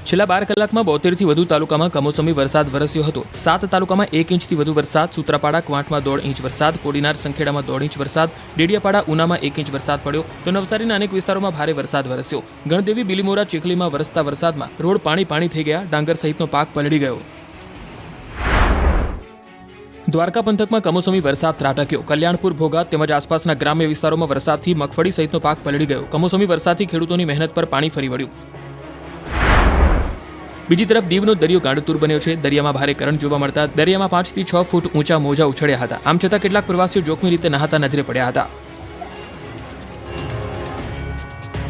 છેલ્લા 12 કલાકમાં 72થી વધુ તાલુકામાં કમોસમી વરસાદ વરસ્યો હતો। 7 તાલુકામાં 1 ઇંચથી વધુ વરસાદ, સૂત્રાપાડા ક્વાંટમાં 1.5 ઇંચ વરસાદ, કોડીનાર સંખેડામાં 1.5 ઇંચ વરસાદ, ડેડિયાપાડા ઉનામાં 1 ઇંચ વરસાદ પડ્યો તો નવસારીના અનેક વિસ્તારોમાં ભારે વરસાદ વરસ્યો। ગણદેવી, બિલીમોરા, ચીખલીમાં વરસતા વરસાદમાં રોડ પાણી થઈ ગયા, ડાંગર સહિતનો પાક પલળી ગયો। દ્વારકા પંથકમાં કમોસમી વરસાદ ત્રાટક્યો। કલ્યાણપુર, ભોગાત તેમજ આસપાસના ગ્રામ્ય વિસ્તારોમાં વરસાદથી મગફળી સહિતનો પાક પલળી ગયો। કમોસમી વરસાદથી ખેડૂતોની મહેનત પર પાણી ફરી વળ્યું। બીજી તરફ દીવનો દરિયો ગાંડતુર બન્યો છે। દરિયામાં ભારે કરંટ જોવા મળતા દરિયામાં 5 થી 6 ફૂટ ઊંચા મોજા ઉછળ્યા હતા। આમ છતાં કેટલાક પ્રવાસીઓ જોખમી રીતે નહાતા નજરે પડ્યા હતા।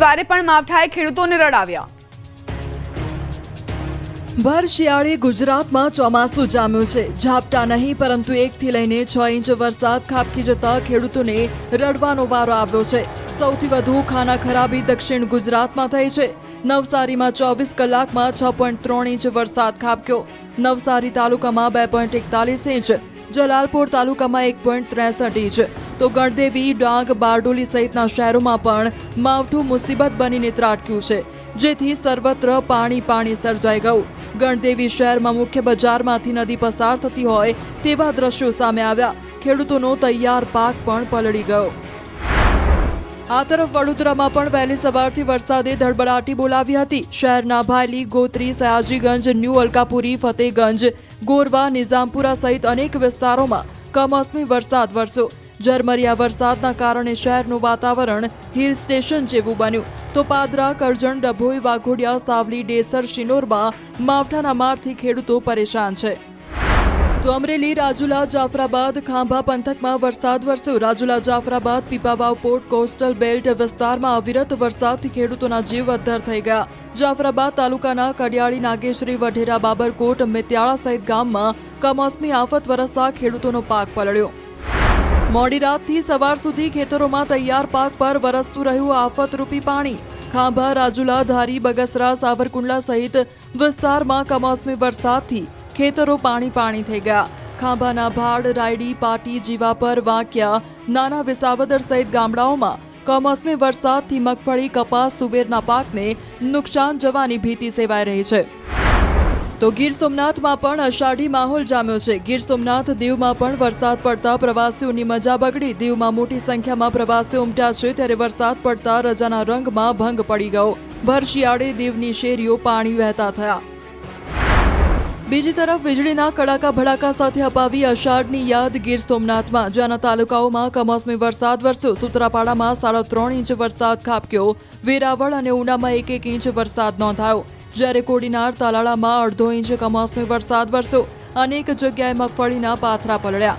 વારે પણ માવઠાએ ખેડૂતોને રડાવ્યા। ભર શિયાળે ગુજરાતમાં ચોમાસું જામ્યું છે। ઝાપટા નહીં પરંતુ 1 થી લઈને 6 ઇંચ વરસાદ ખાબકી જતા ખેડૂતોને રડવાનો વારો આવ્યો છે। સૌથી વધુ ખાના ખરાબી દક્ષિણ ગુજરાતમાં થઈ છે। નવસારીમાં 24 કલાકમાં 6.3 ઇંચ વરસાદ ખાબક્યો। નવસારી તાલુકામાં 2.41 ઇંચ, જલાલપોર તાલુકામાં 1.63 ઇંચ તો ગણદેવી, ડાંગ, બારડોલી સહિતના શહેરોમાં પણ માવઠું મુસીબત બનીને ત્રાટક્યું છે, જેથી સર્વત્ર પાણી સર્જાઈ ગયું। ગણદેવી શહેરમાં મુખ્ય બજારમાંથી નદી પસાર થતી હોય તેવા દ્રશ્યો સામે આવ્યા। ખેડૂતોનો તૈયાર પાક પણ પલળી ગયો। આ તરફ વડોદરામાં પણ વહેલી સવારથી વરસાદે ધડબડાટી બોલાવી હતી। શહેરના ભાયલી, ગોત્રી, સયાજીગંજ, ન્યૂ અલકાપુરી, ફતેગંજ, ગોરવા, નિઝામપુરા સહિત અનેક વિસ્તારોમાં કમોસમી વરસાદ વરસ્યો। ઝરમરિયા વરસાદના કારણે શહેરનું વાતાવરણ હિલ સ્ટેશન જેવું બન્યું તો પાદરા, કરજણ, ડભોઈ, વાઘોડિયા, સાવલી, ડેસર, શિનોરમાં માવઠાના મારથી ખેડૂતો પરેશાન છે। તો અમરેલી, રાજુલા, જાફરાબાદ, ખાંભા પંથકમાં વરસાદ વરસ્યો। Rajula, Jafrabad, Pipavav, port, coastal belt વિસ્તારમાં અવિરત વરસાદથી ખેડૂતોના જીવ અદ્ધર થઈ ગયા। જાફરાબાદ તાલુકાના કડિયાળી, નાગેશ્વરી, વઢેરા, બાબરકોટ, મિત્યાળા સહિત ગામમાં કમોસમી આફત વરસતા ખેડૂતોનો પાક પલળ્યો। મોડી રાતથી સવાર સુધી ખેતરોમાં તૈયાર પાક પર વરસતું રહ્યું આફતરૂપી પાણી। ખાંભા, રાજુલા, ધારી, બગસરા, સાવરકુંડલા સહિત વિસ્તારમાં કમોસમી વરસાદથી ખેતરો પાણી થઈ ગયા। ખાંભાના ભાડ, રાયડી, પાટી, જીવાપર, વાંકિયા, નાના વિસાવદર સહિત ગામડાઓમાં કમોસમી વરસાદથી મગફળી, કપાસ, તુવેરના પાકને નુકસાન જવાની ભીતિ સેવાઈ રહી છે। તો ગીર સોમનાથમાં પણ અષાઢી માહોલ જામ્યો છે। ગીર સોમનાથ, દીવમાં પણ વરસાદ પડતા પ્રવાસીઓની મજા બગડી। દીવમાં મોટી સંખ્યામાં પ્રવાસીઓ ઉમટ્યા છે, ત્યારે વરસાદ પડતા રજાના રંગમાં ભંગ પડી ગયો। ભર શિયાળે દીવની શેરીઓ પાણી વહેતા થયા। બીજી તરફ વીજળીના કડાકા ભડાકા સાથે અપાવી અષાઢની યાદ ગીર સોમનાથમાં, જ્યાંના તાલુકાઓમાં કમોસમી વરસાદ વરસ્યો। સૂત્રાપાડામાં 3.5 ઇંચ વરસાદ ખાબક્યો। વેરાવળ અને ઉનામાં 1 ઇંચ વરસાદ નોંધાયો, જ્યારે કોડીનાર, તાલાળામાં 1.5 ઇંચ કમોસમી વરસાદ વરસ્યો। અનેક જગ્યાએ મગફળીના પાથરા પલળ્યા।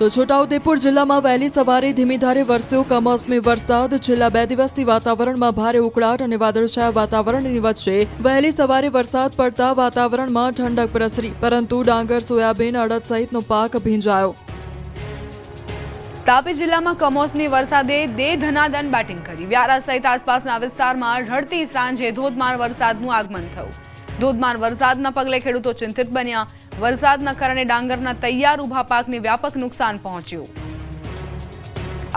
તો છોટાઉદેપુર જિલ્લામાં વહેલી સવારે ધીમી ધારે વરસ્યો કમોસમી વરસાદ। છેલ્લા 2 દિવસથી વાતાવરણમાં ભારે ઉકળાટ અને વાદળછાયા વાતાવરણની વચ્ચે વહેલી સવારે વરસાદ પડતા વાતાવરણમાં ઠંડક પ્રસરી, પરંતુ ડાંગર, સોયાબીન, અડદ સહિતનો પાક ભીંજાયો। તાપી જિલ્લામાં કમોસમી વરસાદે દે ધનાદન બેટિંગ કરી। વ્યારા સહિત આસપાસના વિસ્તારમાં ઢળતી સાંજે ધોધમાર વરસાદનું આગમન થયું। ધોધમાર વરસાદના પગલે ખેડૂતો ચિંતિત બન્યા। વરસાદના કારણે ડાંગરના તૈયાર ઊભા પાકને વ્યાપક નુકસાન પહોંચ્યું।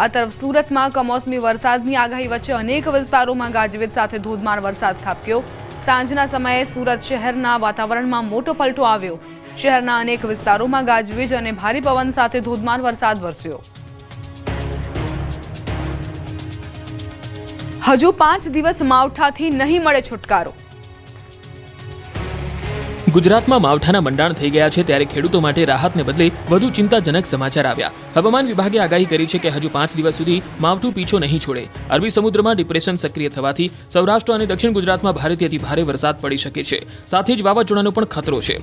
આ તરફ સુરતમાં કમોસમી વરસાદની આગાહી વચ્ચે અનેક વિસ્તારોમાં ગાજવીજ સાથે ધોધમાર વરસાદ ખાબક્યો। સાંજના સમયે સુરત શહેરના વાતાવરણમાં મોટો પલટો આવ્યો। શહેરના અનેક વિસ્તારોમાં ગાજવીજ અને ભારે પવન સાથે ધોધમાર વરસાદ વરસ્યો। હજુ 5 દિવસ માવઠાથી નહીં મળે છુટકારો। ગુજરાતમાં માવઠાના મંડાણ થઈ ગયા છે, ત્યારે ખેડૂતો માટે રાહતને બદલે વધુ ચિંતાજનક સમાચાર આવ્યા। હવામાન વિભાગે આગાહી કરી છે કે હજુ 5 દિવસ સુધી માવઠું પીછો નહીં છોડે। અરબી સમુદ્રમાં ડિપ્રેશન સક્રિય થવાથી સૌરાષ્ટ્ર અને દક્ષિણ ગુજરાતમાં ભારેથી અતિ ભારે વરસાદ પડી શકે છે, સાથે જ વાવાઝોડાનો પણ ખતરો છે।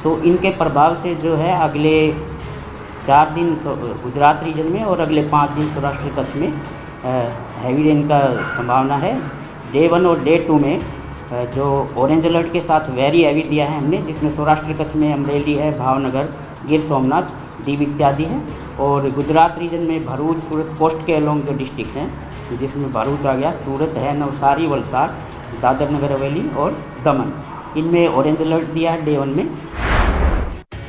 तो इनके प्रभाव से जो है अगले 4 दिन गुजरात रीजन में और अगले 5 दिन सौराष्ट्र कच्छ में हैवी रेन का संभावना है। डे 1 और डे 2 में जो ऑरेंज अलर्ट के साथ वेरी हैवी दिया है हमने, जिसमें सौराष्ट्र कच्छ में अमरेली है, भावनगर, गिर सोमनाथ, दीव इत्यादि है। और गुजरात रीजन में भरूच, सूरत कोस्ट के अलोंग जो डिस्ट्रिक्ट्स हैं, जिसमें भरूच आ गया, सूरत है, नवसारी, वलसाड, दादर नगर हवेली और दमन, इनमें ऑरेंज अलर्ट दिया है डे 1 में।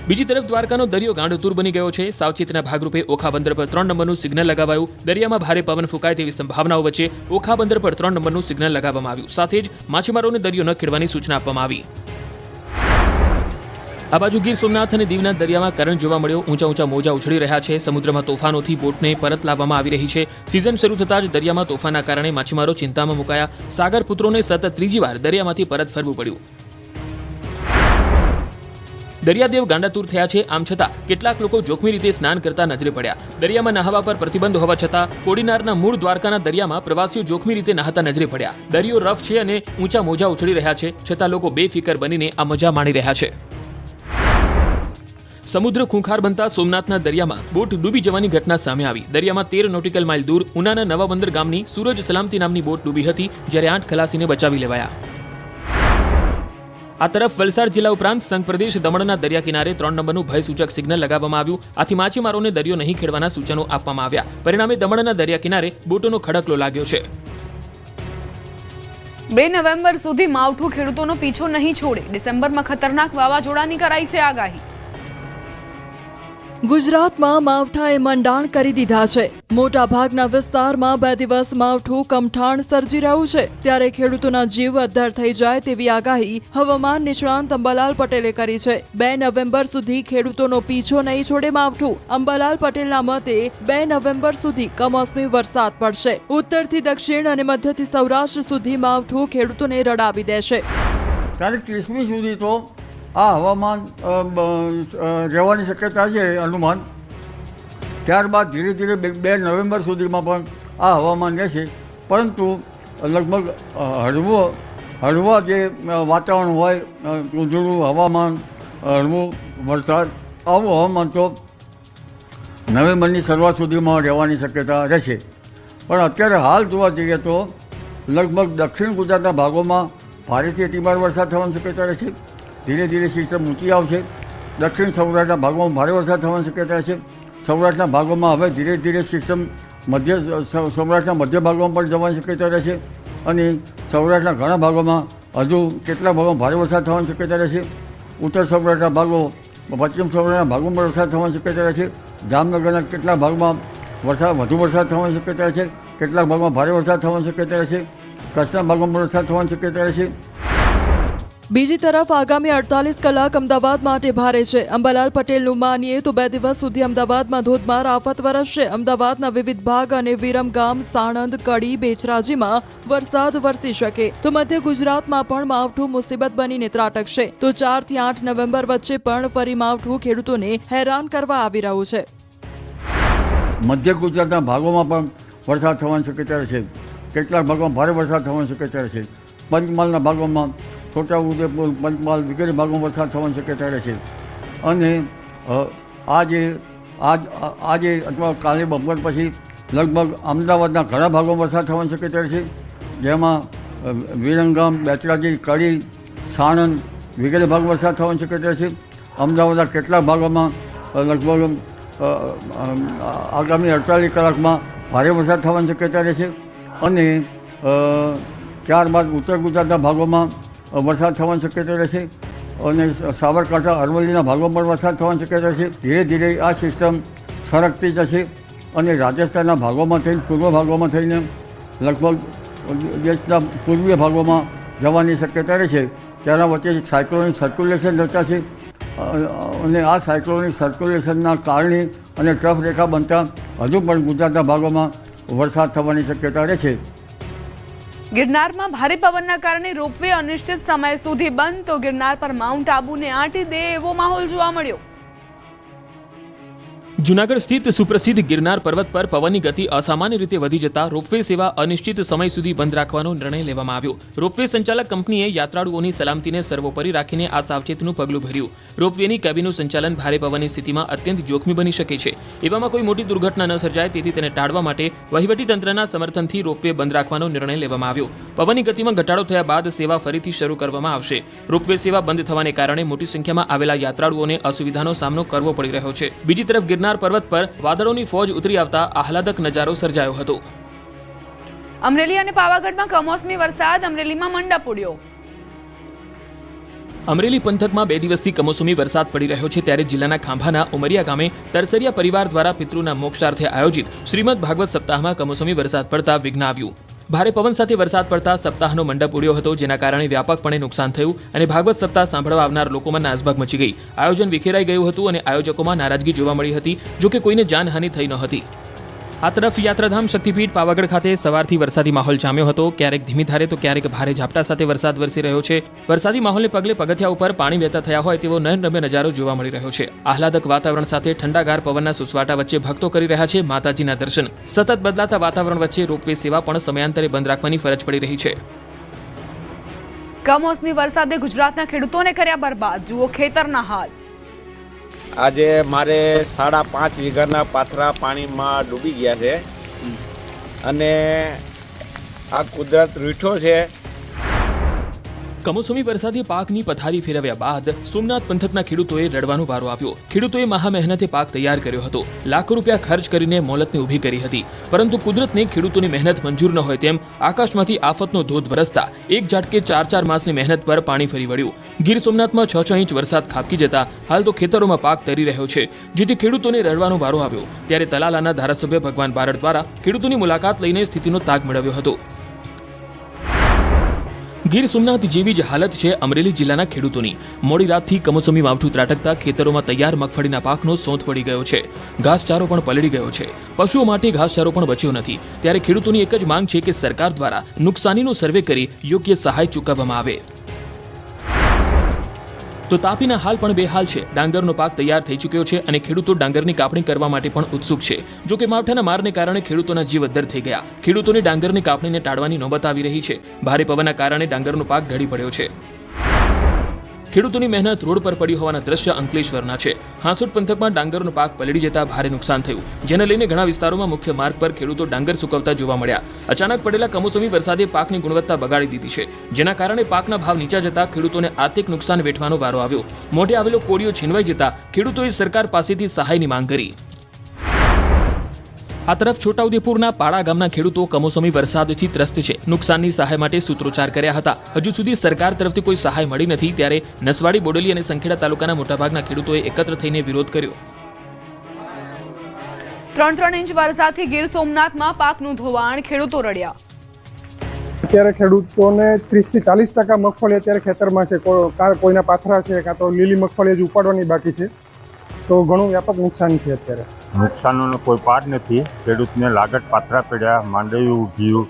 બીજી તરફ દ્વારકાનો દરિયો ગાંડોતુર બની ગયો છે. સાવચેતીના ભાગરૂપે ઓખા બંદર પર 3 નંબરનું સિગ્નલ લગાવાયું. દરિયામાં ભારે પવન ફૂંકાય તેવી સંભાવનાઓ વચ્ચે ઓખા બંદર પર 3 નંબરનું સિગ્નલ લગાવવામાં આવ્યું. સાથે જ માછીમારોને દરિયો ન ખેડવાની સૂચના આપવામાં આવી. આ બાજુ ગીર સોમનાથ અને દીવના દરિયામાં કરંટ જોવા મળ્યો. ઊંચા મોજા ઉછળી રહ્યા છે. સમુદ્રમાં તોફાનોથી બોટને પરત લાવવામાં આવી રહી છે. સિઝન શરૂ થતાં જ દરિયામાં તોફાનના કારણે માછીમારો ચિંતામાં મુકાયા. સાગર પુત્રોને સતત ત્રીજી વાર દરિયામાંથી પરત ફરવું પડ્યું. દરિયાદેવ ગાંડાતુર થયા છે. આમ છતાં કેટલાક લોકો જોખમી રીતે સ્નાન કરતા નજરે પડ્યા. દરિયામાં નહાવા પર પ્રતિબંધ હોવા છતાં કોડીનારના મૂળ દ્વારકાના દરિયામાં પ્રવાસીઓ જોખમી રીતે નહાતા નજરે પડ્યા. દરિયો રફ છે અને ઊંચા મોજા ઉછળી રહ્યા છે, છતાં લોકો બેફિકર બનીને આ મજા માણી રહ્યા છે. સમુદ્ર ખૂંખાર બનતા સોમનાથના દરિયામાં બોટ ડૂબી જવાની ઘટના સામે આવી. દરિયામાં 13 નોટિકલ માઇલ દૂર ઉનાના નવા બંદર ગામની સૂરજ સલામતી નામની બોટ ડૂબી હતી, જ્યારે 8 ખલાસીને બચાવી લેવાયા. આ તરફ વલસાડ જિલ્લા ઉપરાંત સંઘ પ્રદેશ દમણના દરિયા કિનારે 3 નંબરનું ભયસૂચક સિગ્નલ લગાવવામાં આવ્યું. આથી માછીમારોને દરિયો નહીં ખેડવાના સૂચનો આપવામાં આવ્યા. પરિણામે દમણના દરિયા કિનારે બોટોનો ખડકલો લાગ્યો છે. 2 નવેમ્બર સુધી માવઠું ખેડૂતોનો પીછો નહીં છોડે. ડિસેમ્બરમાં ખતરનાક વાવાઝોડાની કરાઈ છે આગાહી. ગુજરાતમાં માવઠાએ મંડાણ કરી દીધા છે. મોટા ભાગના વિસ્તારમાં 2 દિવસ માવઠું કમઠાણ સર્જી રહ્યું છે. ત્યારે ખેડૂતોના જીવ અદ્ધર થઈ જાય તેવી આગાહી હવામાન નિષ્ણાંત અંબાલાલ પટેલે કરી છે. 2 નવેમ્બર સુધી ખેડૂતોનો પીછો નહીં છોડે માવઠું. અંબાલાલ પટેલના મતે 2 નવેમ્બર સુધી કમોસમી વરસાદ પડશે. ઉત્તરથી દક્ષિણ અને મધ્યથી સૌરાષ્ટ્ર સુધી માવઠું ખેડૂતોને રડાવી દેશે. તારીખ 30મી સુધી તો આ હવામાન રહેવાની શક્યતા છે અનુમાન. ત્યારબાદ ધીરે ધીરે 2 નવેમ્બર સુધીમાં પણ આ હવામાન રહેશે. પરંતુ લગભગ હળવા જે વાતાવરણ હોય, ઊંધળું હવામાન, હળવું વરસાદ, આવું હવામાન તો નવેમ્બરની શરૂઆત સુધીમાં રહેવાની શક્યતા રહેશે. પણ અત્યારે હાલ જોવા જઈએ તો લગભગ દક્ષિણ ગુજરાતના ભાગોમાં ભારેથી અતિભાર વરસાદ થવાની શક્યતા રહેશે. ધીરે ધીરે સિસ્ટમ ઊંચી આવશે. દક્ષિણ સૌરાષ્ટ્રના ભાગોમાં ભારે વરસાદ થવાની શક્યતા છે. સૌરાષ્ટ્રના ભાગોમાં હવે ધીરે ધીરે સિસ્ટમ સૌરાષ્ટ્રના મધ્ય ભાગોમાં પણ જવાની શક્યતા રહેશે. અને સૌરાષ્ટ્રના ઘણા ભાગોમાં હજુ કેટલાક ભાગોમાં ભારે વરસાદ થવાની શક્યતા રહેશે. ઉત્તર સૌરાષ્ટ્રના ભાગો, પશ્ચિમ સૌરાષ્ટ્રના ભાગોમાં વરસાદ થવાની શક્યતા રહેશે. જામનગરના કેટલાક ભાગમાં વધુ વરસાદ થવાની શક્યતા રહેશે. કેટલાક ભાગમાં ભારે વરસાદ થવાની શક્યતા રહેશે. કચ્છના ભાગોમાં પણ વરસાદ થવાની શક્યતા રહેશે. બીજી તરફ આગામી 48 કલાક અમદાવાદ માટે ભારે છે. અંબાલાલ પટેલનું માનીએ તો 2 દિવસ સુધી અમદાવાદમાં ધોધમાર આફત વરસશે. અમદાવાદના વિવિધ ભાગ અને વિરમગામ, સાણંદ, કડી, બેચરાજીમાં વરસાદ વરસી શકે. તો મધ્ય ગુજરાતમાં પણ માવઠું મુસીબત બનીને ત્રાટકશે. તો 4 થી 8 નવેમ્બર વચ્ચે પણ ફરી માવઠું ખેડૂતોને હેરાન કરવા આવી રહ્યું છે. મધ્ય ગુજરાતના ભાગોમાં પણ વરસાદ થવાની શક્યતા છે. કેટલાક ભાગોમાં ભારે વરસાદ થવાની શક્યતા છે. પંચમહાલના ભાગોમાં, છોટાઉદેપુર, પંચમહાલ વગેરે ભાગોમાં વરસાદ થવાની શક્યતા રહેશે. અને આજે અથવા કાલે બપોર પછી લગભગ અમદાવાદના ઘણા ભાગોમાં વરસાદ થવાની શક્યતા રહેશે. જેમાં વિરમગામ, બેચરાજી, કડી, સાણંદ વગેરે ભાગમાં વરસાદ થવાની શક્યતા રહેશે. અમદાવાદના કેટલાક ભાગોમાં લગભગ આગામી 48 કલાકમાં ભારે વરસાદ થવાની શક્યતા રહેશે. અને ત્યારબાદ ઉત્તર ગુજરાતના ભાગોમાં વરસાદ થવાની શક્યતા રહેશે. અને સાબરકાંઠા, અરવલ્લીના ભાગોમાં પણ વરસાદ થવાની શક્યતા રહેશે. ધીરે ધીરે આ સિસ્ટમ સરકતી જશે અને રાજસ્થાનના ભાગોમાં થઈને, પૂર્વ ભાગોમાં થઈને લગભગ દેશના પૂર્વીય ભાગોમાં જવાની શક્યતા રહેશે. તેના વચ્ચે સાયક્લોનિક સર્ક્યુલેશન રચાશે. અને આ સાયક્લોનિક સર્ક્યુલેશનના કારણે અને ટ્રફ રેખા બનતા હજુ પણ ગુજરાતના ભાગોમાં વરસાદ થવાની શક્યતા રહેશે. ગિરનારમાં ભારે પવનના કારણે રોપવે અનિશ્ચિત સમય સુધી બંધ. તો ગિરનાર પર માઉન્ટ આબુને આંટી દે એવો માહોલ જોવા મળ્યો. જૂનાગઢ સ્થિત સુપ્રસિદ્ધ ગિરનાર પર્વત પર પવનની ગતિ અસામાન્ય રીતે વધી જતા રોપવે સેવા અનિશ્ચિત સમય સુધી બંધ રાખવાનો નિર્ણય લેવામાં આવ્યો. રોપવે સંચાલક કંપનીએ યાત્રાળુઓની સલામતીને સર્વોપરી રાખીને આ સાવચેતીનું પગલું ભર્યું. રોપવેની કેબિનનું સંચાલન ભારે પવનની સ્થિતિમાં અત્યંત જોખમી બની શકે છે. એવામાં કોઈ મોટી દુર્ઘટના ન સર્જાય તેથી તેને ટાળવા માટે વહીવટીતંત્રના સમર્થનથી રોપવે બંધ રાખવાનો નિર્ણય લેવામાં આવ્યો. પવનની ગતિમાં ઘટાડો થયા બાદ સેવા ફરીથી શરૂ કરવામાં આવશે. રોપવે સેવા બંધ થવાને કારણે મોટી સંખ્યામાં આવેલા યાત્રાળુઓને અસુવિધાનો સામનો કરવો પડી રહ્યો છે. બીજી તરફ ગિરનાર પર્વત પર વાદળોની ફોજ ઉતરી આવતા આહલાદક નજારો સર્જાયો હતો. અમરેલી અને પાવાગઢમાં કમોસમી વરસાદ. અમરેલીમાં મંડપ ઉડ્યો. અમરેલી પંથકમાં 2 દિવસથી કમોસમી વરસાદ પડી રહ્યો છે ત્યારે જિલ્લાના ખાંભાના ઉમરિયા ગામે તરસરિયા પરિવાર દ્વારા પિતૃના મોક્ષાર્થે આયોજિત શ્રીમદ ભાગવત સપ્તાહમાં કમોસમી વરસાદ પડતા વિઘ્ન આવ્યું. ભારે પવન સાથે વરસાદ પડતા સપ્તાહનો મંડપ ઉડ્યો હતો, જેના કારણે વ્યાપકપણે નુકસાન થયું અને ભાગવત સપ્તાહ સાંભળવા આવનાર લોકોમાં નાસભાગ મચી ગઈ. આયોજન વિખેરાઈ ગયું હતું અને આયોજકોમાં નારાજગી જોવા મળી હતી, જો કે કોઈને જાનહાનિ થઈ ન હતી. આ તરફ યાત્રાધામ શક્તિપીઠ પાવાગઢ ખાતે સવારથી વરસાદી માહોલ જામ્યો હતો. ક્યારેક ધીમી ધારે તો ક્યારેક ભારે ઝાપટા સાથે વરસાદ વરસી રહ્યો છે. વરસાદી માહોલને પગલે પગથિયા ઉપર પાણી વહેતા થયા હોય તેવો નયનરમ્ય નજારો જોવા મળી રહ્યો છે. આહલાદક વાતાવરણ સાથે ઠંડાગાર પવનના સુસવાટા વચ્ચે ભક્તો કરી રહ્યા છે માતાજીના દર્શન. સતત બદલાતા વાતાવરણ વચ્ચે રોપવે સેવા પણ સમયાંતરે બંધ રાખવાની ફરજ પડી રહી છે. કમોસમી વરસાદે ગુજરાતના ખેડૂતોને કર્યા બરબાદ. જુઓ ખેતરના હાલ. આજે મારે 5.5 વીઘાના પાથરા પાણીમાં ડૂબી ગયા છે અને આ કુદરત રૂઠો છે. કમોસમી વરસાદે પાકની પથારી ફેરવ્યા બાદ સોમનાથ પંથકના ખેડૂતોએ રડવાનો વારો આવ્યો. ખેડૂતોએ મહા મહેનતે પાક તૈયાર કર્યો હતો, લાખો રૂપિયા ખર્ચ કરીને મોલતને ઊભી કરી હતી, પરંતુ કુદરતને ખેડૂતોની મહેનત મંજૂર ન હોય તેમ આકાશમાંથી આફતનો ધોધ વરસતા એક ઝાટકે 4 માસની મહેનત પર પાણી ફરી વળ્યું. ગીર સોમનાથમાં 6 ઇંચ વરસાદ ખાબકી જતા હાલ તો ખેતરોમાં પાક તરી રહ્યો છે, જેથી ખેડૂતોને રડવાનો વારો આવ્યો. ત્યારે તલાલાના ધારાસભ્ય ભગવાન બારડ દ્વારા ખેડૂતોની મુલાકાત લઈને સ્થિતિનો તાગ મેળવ્યો હતો. ગીર સોમનાથ જેવી જ હાલત છે અમરેલી જિલ્લાના ખેડૂતોની. મોડી રાતથી કમોસમી માવઠું ત્રાટકતા ખેતરોમાં તૈયાર મગફળીના પાકનો સોંથ પડી ગયો છે. ઘાસચારો પણ પલળી ગયો છે. પશુઓ માટે ઘાસચારો પણ બચ્યો નથી. ત્યારે ખેડૂતોની એક જ માંગ છે કે સરકાર દ્વારા નુકસાનીનો સર્વે કરી યોગ્ય સહાય ચૂકવવામાં આવે. તો તાપીના હાલ પણ બેહાલ છે. ડાંગરનો પાક તૈયાર થઈ ચૂક્યો છે અને ખેડૂતો ડાંગરની કાપણી કરવા માટે પણ ઉત્સુક છે. જો કે માવઠાના મારને કારણે ખેડૂતોના જીવ અદ્ધર થઈ ગયા. ખેડૂતોને ડાંગરની કાપણીને ટાળવાની નોબત આવી રહી છે. ભારે પવનના કારણે ડાંગરનો પાક ઢળી પડ્યો છે. ખેડૂતોની મહેનત રોડ પર પડી હોવાના દ્રશ્ય અંકલેશ્વરના છે. હાંસોટ પંથકમાં ડાંગરનો પાક પલળી જતા ભારે નુકસાન થયું, જેને લઈને ઘણા વિસ્તારોમાં મુખ્ય માર્ગ પર ખેડૂતો ડાંગર સૂકવતા જોવા મળ્યા. અચાનક પડેલા કમોસમી વરસાદે પાકની ગુણવત્તા બગાડી દીધી છે, જેના કારણે પાકના ભાવ નીચા જતા ખેડૂતોને આર્થિક નુકસાન વેઠવાનો વારો આવ્યો. મોઢે આવેલો કોળિયો છીનવાઈ જતા ખેડૂતોએ સરકાર પાસેથી સહાયની માંગ કરી. આ તરફ છોટાઉદેપુરના પાડા ગામના ખેડૂતો કમોસમી વરસાદથી ત્રસ્ત છે. નુકસાનની સહાય માટે સૂત્રોચ્ચાર કર્યા હતા. હજુ સુધી સરકાર તરફથી કોઈ સહાય મળી નથી. ત્યારે નસવાડી, બોડેલી અને સંખેડા તાલુકાના મોટાભાગના ખેડૂતોએ એકત્ર થઈને વિરોધ કર્યો. 3 ઇંચ વરસાદથી ગીર સોમનાથમાં પાકનું ધોવાણ, ખેડૂતો રડ્યા. અત્યારે ખેડૂતોને 30 થી 40% મગફળી અત્યારે ખેતરમાં છે. કોઈના પાથરા છે, કાં તો લીલી મગફળી જ ઉપાડવાની બાકી છે. તો ઘણું વ્યાપક નુકસાન છે. અત્યારે નુકસાનનો કોઈ પાર નથી. ખેડૂતને લાગત પાથરા પડ્યા, માંડવી ઉભ્યું,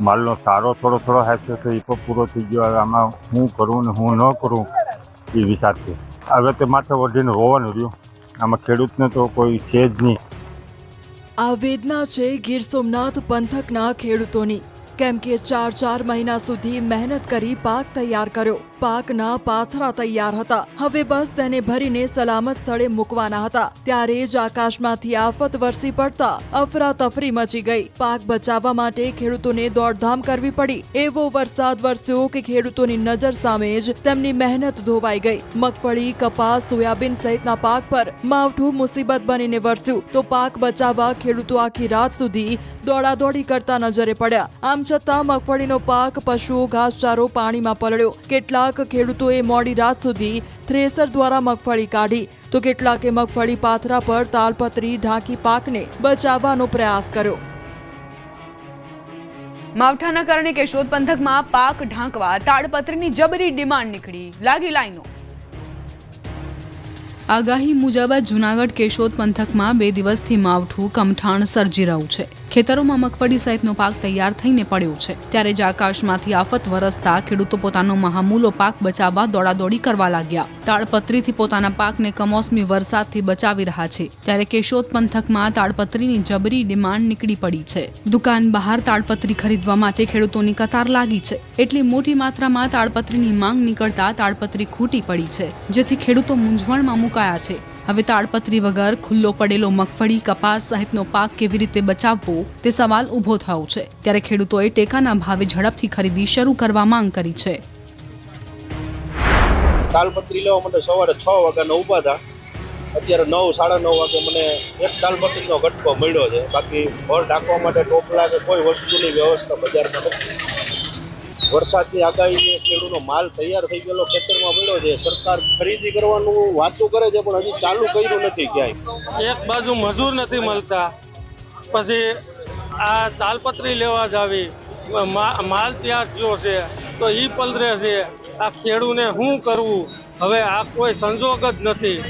માલનો સારો થોડો હાથે તો એ પણ પૂરો થઈ ગયો. આમાં હું કરું ને હું ન કરું એ વિચાર છે. હવે તે માથે વઢીને રોવાનું રહ્યું. આમાં ખેડૂતને તો કોઈ છે જ નહીં. આ વેદના છે ગીર સોમનાથ પંથકના ખેડૂતોની, કેમ કે 4 મહિના સુધી મહેનત કરી પાક તૈયાર કર્યો. પાકના પાથરા તૈયાર હતા, હવે બસ તેને ભરીને સલામત સ્થળે મૂકવાના હતા. ત્યારે જ આકાશમાંથી આફત વરસી પડતા અફરાતફરી મચી ગઈ. પાક બચાવવા માટે ખેડૂતોને દોડધામ કરવી પડી. એવો વરસાદ વરસ્યો કે ખેડૂતોની નજર સામે જ તેમની મહેનત ધોવાઈ ગઈ. મગફળી, કપાસ, સોયાબીન સહિતના પાક પર માવઠું મુસીબત બનીને વરસ્યું તો પાક બચાવવા ખેડૂતો આખી રાત સુધી દોડાદોડી કરતા નજરે પડ્યા. આમ છતાં મગફળીનો પાક, પશુઓ, ઘાસચારો પાણીમાં પલળ્યો. કેટલાક ખેડૂતોએ મોડી રાત સુધી થ્રેસર દ્વારા મગફળી કાઢી તો કેટલાકે મગફળી પાથરા પર તાલપત્રી ઢાંકી પાકને બચાવવાનો પ્રયાસ કર્યો. માવઠાના કારણે કેશોદ પંથકમાં પાક ઢાંકવા તાડપત્રીની જબરી ડિમાન્ડ નીકળી, લાગી લાઈનો. આગાહી મુજબ જૂનાગઢ કેશોદ પંથકમાં 2 દિવસથી માવઠું કમઠાણ સર્જી રહ્યું છે. ખેતરોમાં મગફળી સહિતનો પાક તૈયાર થઈને પડ્યો છે. ત્યારે જ આકાશમાંથી આફત વરસતા ખેડૂતો પોતાનો મહામૂલો પાક બચાવવા દોડાદોડી કરવા લાગ્યા. તાડપત્રીથી પોતાના પાકને કમોસમી વરસાદથી બચાવી રહ્યા છે. ત્યારે કેશોદ પંથકમાં તાડપત્રીની જબરી ડિમાન્ડ નીકળી પડી છે. દુકાન બહાર તાડપત્રી ખરીદવા માટે ખેડૂતોની કતાર લાગી છે. એટલી મોટી માત્રામાં તાડપત્રીની માંગ નીકળતા તાડપત્રી ખૂટી પડી છે, જેથી ખેડૂતો મૂંઝવણમાં મુકાયા છે. હવે તાડપત્રી વગર ખુલ્લો પડેલો મગફળી, કપાસ સહિતનો પાક કેવી રીતે બચાવવો તે સવાલ ઊભો થયો છે. ત્યારે ખેડૂતોએ ટેકાના ભાવે ઝડપથી ખરીદી શરૂ કરવા માંગ કરી છે. તાલપત્રી લેવા માટે સવારે 6 વાગ્યાના ઊભા હતા. અત્યારે 9, 9:30 વાગે મને એક તાલપત્રીનો ગટકો મળ્યો છે. બાકી ભર ઢાંકવા માટે ટોપલા કે કોઈ વસ્તુની વ્યવસ્થા બજારમાં નથી. વરસાદની આગાહી કે ખેડૂતનો માલ તૈયાર થઈ ગયેલો ખેતરમાં પડ્યો છે. સરકાર ખરીદી કરવાનું વાતું કરે છે પણ હજી ચાલુ કર્યું નથી ક્યાંય. એક બાજુ મજૂર નથી મળતા, પછી આ તાલપત્રી લેવા જાવી, માલ તૈયાર થયો છે તો ઈ પલરે છે. આ ખેડૂને શું કરવું હવે? આ કોઈ સંજોગ જ નથી.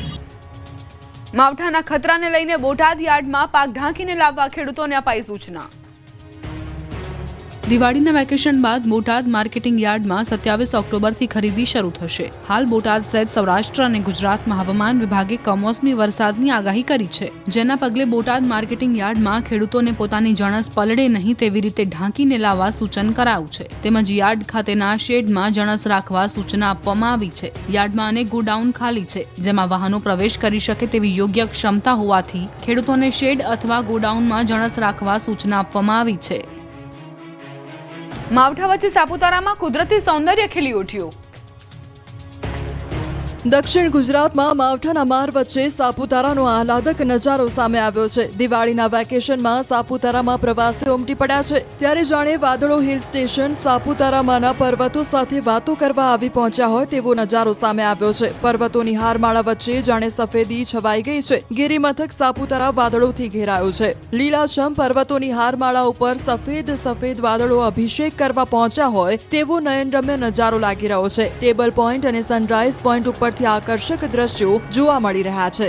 માવઠાના ખતરાને લઈને બોટાદ યાર્ડમાં પાક ઢાંકીને લાવવા ખેડૂતોને અપાઈ સૂચના. દિવાળીના વેકેશન બાદ બોટાદ માર્કેટિંગ યાર્ડમાં 27 ઓક્ટોબરથી ખરીદી શરૂ થશે. હાલ બોટાદ સહિત સૌરાષ્ટ્ર અને ગુજરાતમાં હવામાન વિભાગે કમોસમી વરસાદની આગાહી કરી છે, જેના પગલે બોટાદ માર્કેટિંગ યાર્ડમાં ખેડૂતોને પોતાની જણસ પલળે નહીં તેવી રીતે ઢાંકીને લાવવા સૂચન કરાયું છે. તેમજ યાર્ડ ખાતેના શેડમાં જણસ રાખવા સૂચના આપવામાં આવી છે. યાર્ડમાં અનેક ગોડાઉન ખાલી છે, જેમાં વાહનો પ્રવેશ કરી શકે તેવી યોગ્ય ક્ષમતા હોવાથી ખેડૂતોને શેડ અથવા ગોડાઉનમાં જણસ રાખવા સૂચના આપવામાં આવી છે. માવઠા વચ્ચે સાપુતારામાં કુદરતી સૌંદર્ય ખીલી ઉઠ્યું. દક્ષિણ ગુજરાતમાં માવઠાના માર વચ્ચે સાપુતારાનો આહલાદક નજારો સામે આવ્યો છે. દિવાળીના વેકેશનમાં સાપુતારામાં પ્રવાસીઓ ઉમટી પડ્યા છે, ત્યારે જાણે વાદળો હિલ સ્ટેશન સાપુતારામાંના પર્વતો સાથે વાતો કરવા આવી પહોંચ્યા હોય તેવો નજારો સામે આવ્યો છે. પર્વતોની હારમાળા વચ્ચે જાણે સફેદી છવાઈ ગઈ છે. ગિરિમથક સાપુતારા વાદળોથી ઘેરાયું છે. લીલાછમ પર્વતોની હારમાળા ઉપર સફેદ સફેદ વાદળો અભિષેક કરવા પહોંચ્યા હોય તેવો નયનરમ્ય નજારો લાગી રહ્યો છે. ટેબલ પોઈન્ટ અને સનરાઈઝ પોઈન્ટ ઉપર આકર્ષક દ્રશ્યો જોવા મળી રહ્યા છે.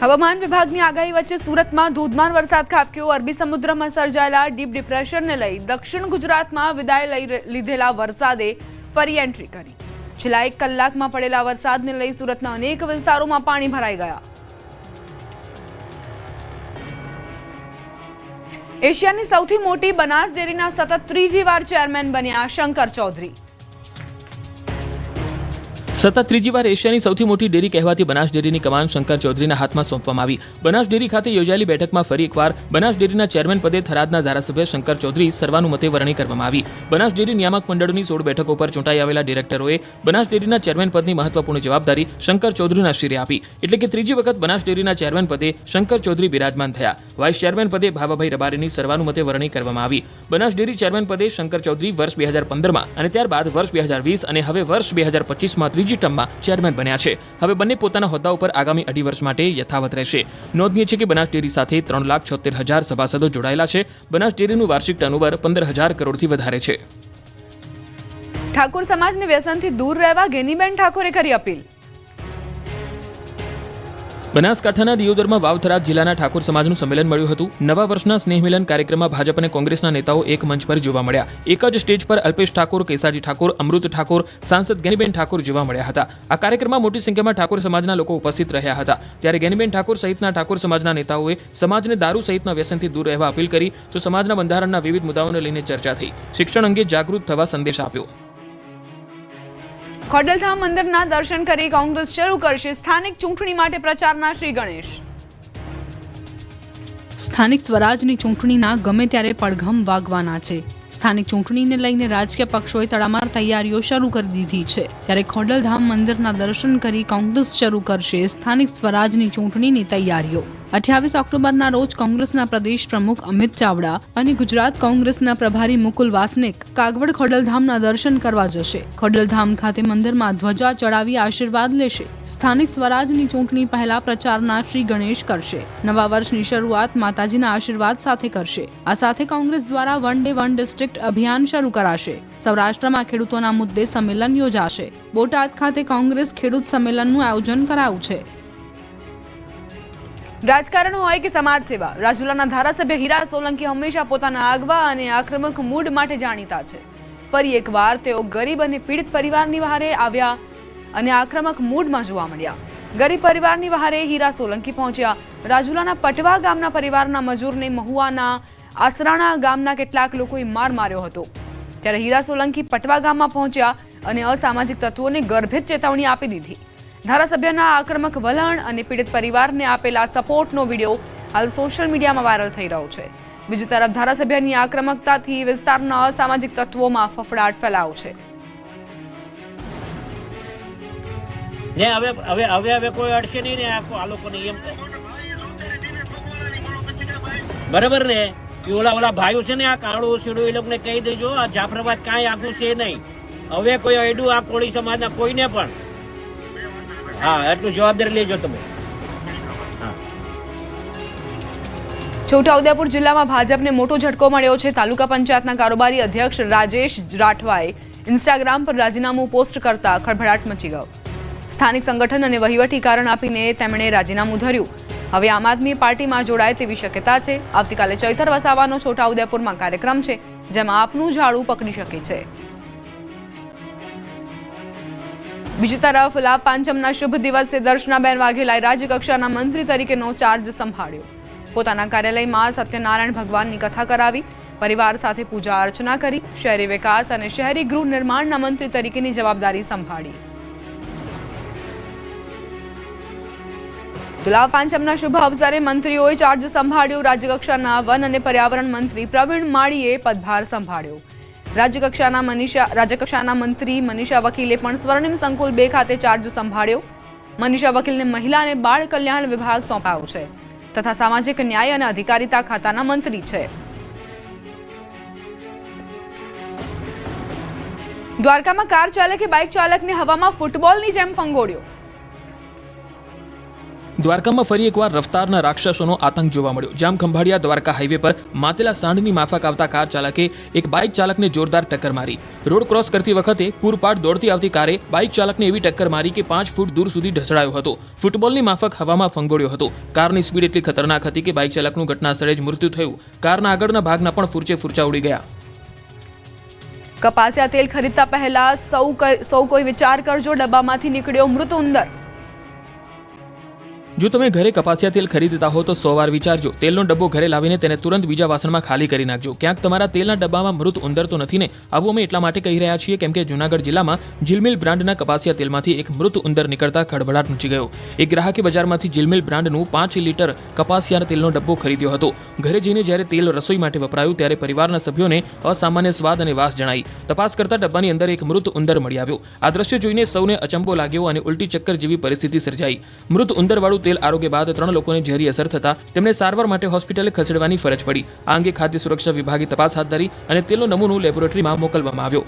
હવામાન વિભાગની આગાહી વચ્ચે સુરતમાં ધોધમાર વરસાદ ખાબક્યો. અરબી સમુદ્રમાં સર્જાયેલા ડીપ ડિપ્રેશનને લઈ દક્ષિણ ગુજરાતમાં વિદાય લઈ લીધેલા વરસાદે ફરી એન્ટ્રી કરી. છેલ્લા 1 કલાકમાં પડેલા વરસાદને લઈ સુરતના અનેક વિસ્તારોમાં પાણી ભરાઈ ગયા. એશિયાની સૌથી મોટી બનાસ ડેરીના સતત 3જી વાર ચેરમેન બન્યા શંકર ચૌધરી. સતત 3જી વાર એશિયાની સૌથી મોટી ડેરી કહેવાતી બનાસ ડેરીની કમાન શંકર ચૌધરીના હાથમાં સોંપવામાં આવી. બનાસ ડેરી ખાતે યોજાયેલી બેઠકમાં ફરી એકવાર બનાસ ડેરીના ચેરમેન પદે થરાદના ધારાસભ્ય શંકર ચૌધરી સર્વાનુમતે વરણી કરવામાં આવી. બનાસ ડેરી નિયામક મંડળની 16 બેઠકો પર ચૂંટાઈ આવેલા ડિરેક્ટરોએ બનાસ ડેરીના ચેરમેન પદની મહત્વપૂર્ણ જવાબદારી શંકર ચૌધરીના શિરે આપી. એટલે કે 3જી વખત બનાસ ડેરીના ચેરમેન પદે શંકર ચૌધરી બિરાજમાન થયા. વાઇસ ચેરમેન પદે ભાવાભાઈ રબારીની સર્વાનુમતે વરણી કરવામાં આવી. બનાસ ડેરી ચેરમેન પદે શંકર ચૌધરી વર્ષ 2015માં અને ત્યારબાદ વર્ષ 2020 અને હવે વર્ષ 2025માં 3જી ટર્મમાં ચેરમેન બન્યા છે. હવે બંને પોતાના હોદ્દા ઉપર આગામી 2.5 વર્ષ માટે યથાવત રહેશે. નોંધનીય છે કે બનાસ ડેરી સાથે 3,76,000 સભાસદો જોડાયેલા છે. બનાસ ડેરીનું વાર્ષિક ટર્નઓવર 15,000 કરોડથી વધારે છે. ઠાકોર સમાજને વ્યસનથી દૂર રહેવા ગેનીબેન ઠાકોરે કરી અપીલ. બનાસકાંઠાના દિયોદરમાં વાવ-થરાદ જિલ્લાના ઠાકોર સમાજનું સંમેલન મળ્યું હતું. નવા વર્ષના સ્નેહમિલન કાર્યક્રમમાં ભાજપ અને કોંગ્રેસના નેતાઓ એક મંચ પર જોવા મળ્યા. એક જ સ્ટેજ પર અલ્પેશ ઠાકોર, કેસાજી ઠાકોર, અમૃત ઠાકોર, સાંસદ ગેનીબેન ઠાકોર જોવા મળ્યા હતા. આ કાર્યક્રમમાં મોટી સંખ્યામાં ઠાકોર સમાજના લોકો ઉપસ્થિત રહ્યા હતા. ત્યારે ગેનીબેન ઠાકોર સહિતના ઠાકોર સમાજના નેતાઓએ સમાજને દારૂ સહિતના વ્યસનથી દૂર રહેવા અપીલ કરી તો સમાજના બંધારણના વિવિધ મુદ્દાઓને લઈને ચર્ચા થઈ. શિક્ષણ અંગે જાગૃત થવા સંદેશ આપ્યો. ખોડલધામ મંદિરના દર્શન કરી કોંગ્રેસ શરૂ કરશે સ્થાનિક ચૂંટણી માટે પ્રચારના શ્રી ગણેશ. સ્થાનિક સ્વરાજની ચૂંટણીના ગમે ત્યારે પડઘમ વાગવાના છે. સ્થાનિક ચૂંટણીને લઈને રાજકીય પક્ષોએ તડામાર તૈયારીઓ શરૂ કરી દીધી છે. ત્યારે ખોડલધામ મંદિરના દર્શન કરી કોંગ્રેસ શરૂ કરશે સ્થાનિક સ્વરાજની ચૂંટણીની તૈયારીઓ. 28 ઓક્ટોબરના રોજ કોંગ્રેસના પ્રદેશ પ્રમુખ અમિત ચાવડા અને ગુજરાત કોંગ્રેસના પ્રભારી મુકુલ વાસનિક કાગવડ ખોડલધામના દર્શન કરવા જશે. ખોડલધામ ખાતે મંદિરમાં ધ્વજા ચડાવી આશીર્વાદ લેશે. સ્થાનિક સ્વરાજની ચૂંટણી પહેલા પ્રચારના શ્રી ગણેશ કરશે. નવા વર્ષની શરૂઆત માતાજીના આશીર્વાદ સાથે કરશે. આ સાથે કોંગ્રેસ દ્વારા વન ડે વન ડિસ્ટ્રિક્ટ અભિયાન શરૂ કરાશે. સૌરાષ્ટ્રમાં ખેડૂતોના મુદ્દે સંમેલન યોજાશે. બોટાદ ખાતે કોંગ્રેસ ખેડૂત સંમેલનનું આયોજન કરાયું છે. રાજકારણ હોય કે સમાજ સેવા, રાજુલાના ધારાસભ્ય હીરા સોલંકી હંમેશા પોતાના આગવા અને આક્રમક મૂડ માટે જાણીતા છે. ફરી એકવાર તેઓ ગરીબ અને પીડિત પરિવારની વહારે આવ્યા અને આક્રમક મૂડમાં જોવા મળ્યા. ગરીબ પરિવારની વહારે હીરા સોલંકી પહોંચ્યા. રાજુલાના પટવા ગામના પરિવારના મજૂરને મહુવાના આસરાણા ગામના કેટલાક લોકોએ માર માર્યો હતો. ત્યારે હીરા સોલંકી પટવા ગામમાં પહોંચ્યા અને અસામાજિક તત્વોને ગર્ભિત ચેતવણી આપી દીધી. ધારાસભ્યના આક્રમક વલણ અને પીડિત પરિવારને આપેલા સપોર્ટનો વિડીયો હાલ સોશિયલ મીડિયામાં વાયરલ થઈ રહ્યો છે. બીજી તરફ ધારાસભ્યની આક્રમકતાથી વિસ્તારના અસામાજિક તત્વોમાં ફફડાટ ફેલાયો છે. હવે કોઈ અડશે નહીં ને આ લોકોને એમ બરાબર ને કે ઓલા ભાઈઓ છે ને આ કાળું સીડું એ લોકોને કહી દેજો આ જાફરાબાદ કાંઈ આખું છે નહીં. હવે કોઈ અડ્યું આ કોળી સમાજના કોઈને પણ. હા, એટલું જવાબદારી લેજો તમે. છોટાઉદેપુર જિલ્લામાં ભાજપને મોટો ઝટકો મળ્યો છે. તાલુકા પંચાયતના કારોબારી અધ્યક્ષ રાજેશ રાઠવાએ ઇન્સ્ટાગ્રામ પર રાજીનામું પોસ્ટ કરતા ખળભળાટ મચી ગયો. સ્થાનિક સંગઠન અને વહીવટી કારણ આપીને તેમણે રાજીનામું ધર્યું. હવે આમ આદમી પાર્ટીમાં જોડાય તેવી શક્યતા છે. આવતીકાલે ચૈતર વસાવાનો છોટાઉદેપુરમાં કાર્યક્રમ છે, જેમાં આપનું ઝાડુ પકડી શકે છે. બીજી તરફ લાભ પાંચમના શુભ દિવસે દર્શનાબેન વાઘેલાએ રાજ્યકક્ષાના મંત્રી તરીકેનો ચાર્જ સંભાળ્યો. પોતાના કાર્યાલયમાં સત્યનારાયણ ભગવાનની કથા કરાવી, પરિવાર સાથે પૂજા અર્ચના કરી, શહેરી વિકાસ અને શહેરી ગૃહ નિર્માણના મંત્રી તરીકેની જવાબદારી સંભાળી. લાભ પાંચમના શુભ અવસરે મંત્રીઓએ ચાર્જ સંભાળ્યો. રાજ્યકક્ષાના વન અને પર્યાવરણ મંત્રી પ્રવીણ માળીએ પદભાર સંભાળ્યો. રાજ્યકક્ષાના મંત્રી મનીષા વકીલે પણ સ્વર્ણિમ સંકુલ 2 ખાતે ચાર્જ સંભાળ્યો. મનીષા વકીલને મહિલા અને બાળ કલ્યાણ વિભાગ સોંપાયો છે તથા સામાજિક ન્યાય અને અધિકારીતા ખાતાના મંત્રી છે. દ્વારકામાં કાર ચાલકે બાઇક ચાલકને હવામાં ફૂટબોલની જેમ ફંગોળ્યો. દ્વારકામાં ફરી એકવાર રફતારના રાક્ષસોનો આતંક જોવા મળ્યો. જામ ખંભાળિયા દ્વારકા હાઈવે પર માતેલા સાંઢની માફક આવતા કાર ચાલકે એક બાઇક ચાલકને જોરદાર ટક્કર મારી. રોડ ક્રોસ કરતી વખતે પૂરપાટ દોડતી આવતી કારે બાઇક ચાલકને એવી ટક્કર મારી કે 5 ફૂટ દૂર સુધી ઢસડાયો હતો. ફૂટબોલની માફક હવામાં ફંગોળ્યો હતો. કારની સ્પીડ એટલી ખતરનાક હતી કે બાઇક ચાલકનું ઘટના સ્થળે જ મૃત્યુ થયું. કારના આગળના ભાગના પણ ફૂરચા ઉડી ગયા. કપાસિયા તેલ ખરીદતા પહેલા સૌ કોઈ વિચાર કરજો. ડબ્બામાંથી નીકળ્યો મૃત ઉંદર. જો તમે ઘરે કપાસિયા તેલ ખરીદતા હો તો 100 વાર વિચારજો. તેલનો ડબ્બો ઘરે લાવીને તેને તુરંત બીજા વાસણમાં ખાલી કરી નાખજો. ક્યાંક તમારા તેલના ડબ્બામાં મૃત ઉંદર તો નથી ને? આવું અમે એટલા માટે કહી રહ્યા છીએ કેમ કે જૂનાગઢ જિલ્લામાં જીલમિલ બ્રાન્ડના કપાસિયા તેલમાંથી એક મૃત ઉંદર નીકળતા ખળભળાટ મચી ગયો. એક ગ્રાહકે બજારમાંથી જીલમિલ બ્રાન્ડનું 5 લીટર કપાસિયા તેલનો ડબ્બો ખરીદ્યો હતો. ઘરે જઈને જ્યારે તેલ રસોઈ માટે વપરાયું ત્યારે પરિવારના સભ્યોને અસામાન્ય સ્વાદ અને વાસ જણાઈ. તપાસ કરતા ડબ્બાની અંદર એક મૃત ઉંદર મળી આવ્યો. આ દ્રશ્ય જોઈને સૌને અચંબો લાગ્યો અને ઉલટી ચક્કર જેવી પરિસ્થિતિ સર્જાઈ. મૃત ઉંદરવાળું તેલ આરોગ્ય બાદ 3 લોકોને ઝેરી અસર થતા તેમને સારવાર માટે હોસ્પિટલે ખસેડવાની ફરજ પડી. આ અંગે ખાદ્ય સુરક્ષા વિભાગે તપાસ હાથ ધરી અને તેલનો નમૂનો લેબોરેટરીમાં મોકલવામાં આવ્યો.